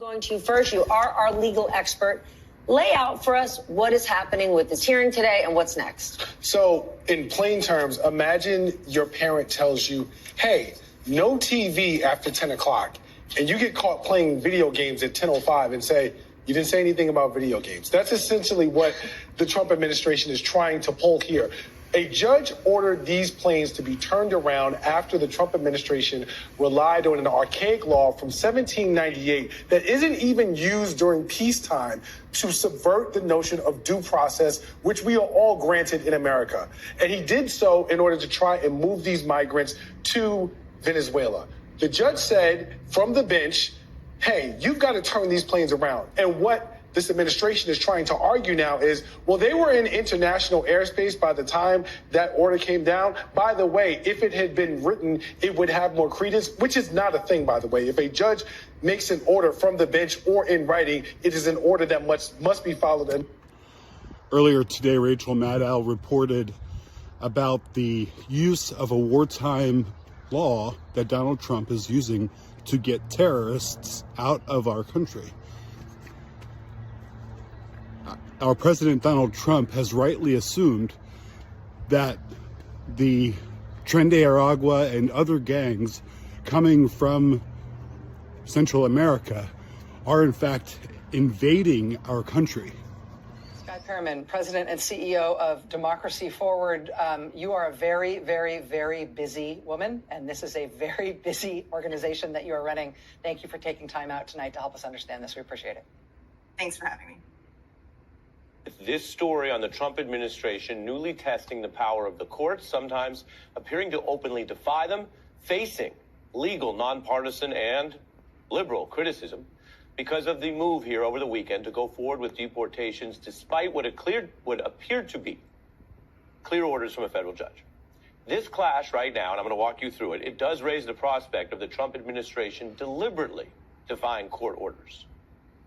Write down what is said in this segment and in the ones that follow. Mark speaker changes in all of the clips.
Speaker 1: Going to you first. You are our legal expert. Lay out for us what is happening with this hearing today and what's next.
Speaker 2: So in plain terms, imagine your parent tells you, hey, no TV after 10 o'clock. And you get caught playing video games at 10:05 and say, you didn't say anything about video games. That's essentially what the Trump administration is trying to pull here. A judge ordered these planes to be turned around after the Trump administration relied on an archaic law from 1798 that isn't even used during peacetime to subvert the notion of due process, which we are all granted in America. And he did so in order to try and move these migrants to Venezuela. The judge said from the bench, hey, you've got to turn these planes around. And what this administration is trying to argue now is, well, they were in international airspace by the time that order came down. By the way, if it had been written, it would have more credence, which is not a thing, by the way. If a judge makes an order from the bench or in writing, it is an order that must be followed.
Speaker 3: Earlier today, Rachel Maddow reported about the use of a wartime law that Donald Trump is using to get terrorists out of our country. Our President Donald Trump has rightly assumed that the Tren de Aragua and other gangs coming from Central America are in fact invading our country.
Speaker 4: Scott Perriman, President and CEO of Democracy Forward. You are a very, very, very busy woman, and this is a very busy organization that you are running. Thank you for taking time out tonight to help us understand this. We appreciate it.
Speaker 5: Thanks for having me.
Speaker 6: This story on the Trump administration newly testing the power of the courts, sometimes appearing to openly defy them, facing legal, nonpartisan, and liberal criticism because of the move here over the weekend to go forward with deportations despite what appeared to be clear orders from a federal judge. This clash right now, and I'm going to walk you through it, it does raise the prospect of the Trump administration deliberately defying court orders.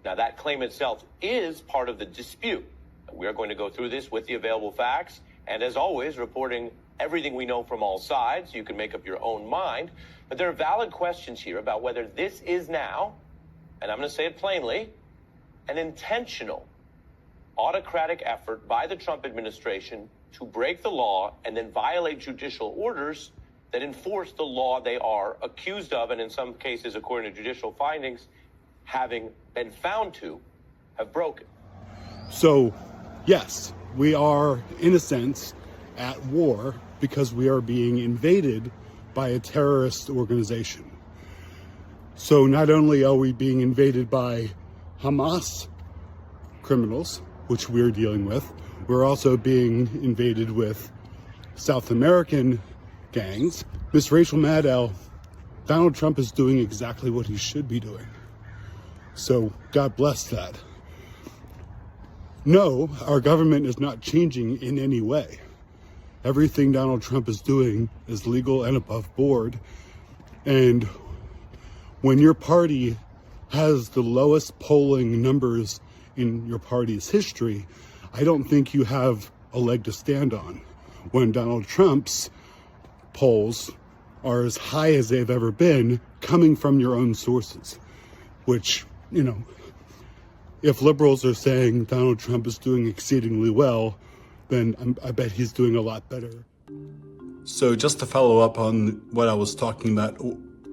Speaker 6: Now, that claim itself is part of the dispute. We are going to go through this with the available facts, and as always, reporting everything we know from all sides. You can make up your own mind. But there are valid questions here about whether this is now, and I'm going to say it plainly, an intentional autocratic effort by the Trump administration to break the law and then violate judicial orders that enforce the law they are accused of, and in some cases, according to judicial findings, having been found to have broken.
Speaker 3: So, yes, we are, in a sense, at war because we are being invaded by a terrorist organization. So not only are we being invaded by Hamas criminals, which we're dealing with, we're also being invaded with South American gangs. Miss Rachel Maddow, Donald Trump is doing exactly what he should be doing. So God bless that. No, our government is not changing in any way. Everything Donald Trump is doing is legal and above board. And when your party has the lowest polling numbers in your party's history, I don't think you have a leg to stand on. When Donald Trump's polls are as high as they've ever been, coming from your own sources, which, you know, if liberals are saying Donald Trump is doing exceedingly well, then I bet he's doing a lot better. So just to follow up on what I was talking about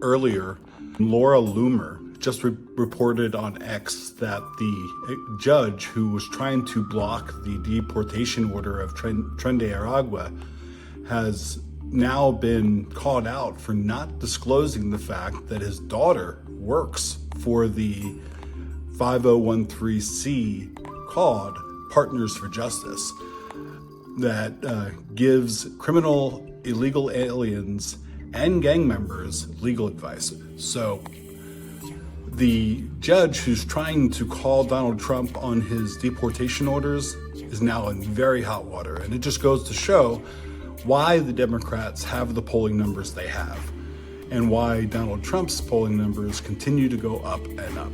Speaker 3: earlier, Laura Loomer just reported on X that the judge who was trying to block the deportation order of Tren de Aragua has now been called out for not disclosing the fact that his daughter works for the 5013C called Partners for Justice that gives criminal illegal aliens and gang members legal advice. So the judge who's trying to call Donald Trump on his deportation orders is now in very hot water. And it just goes to show why the Democrats have the polling numbers they have and why Donald Trump's polling numbers continue to go up and up.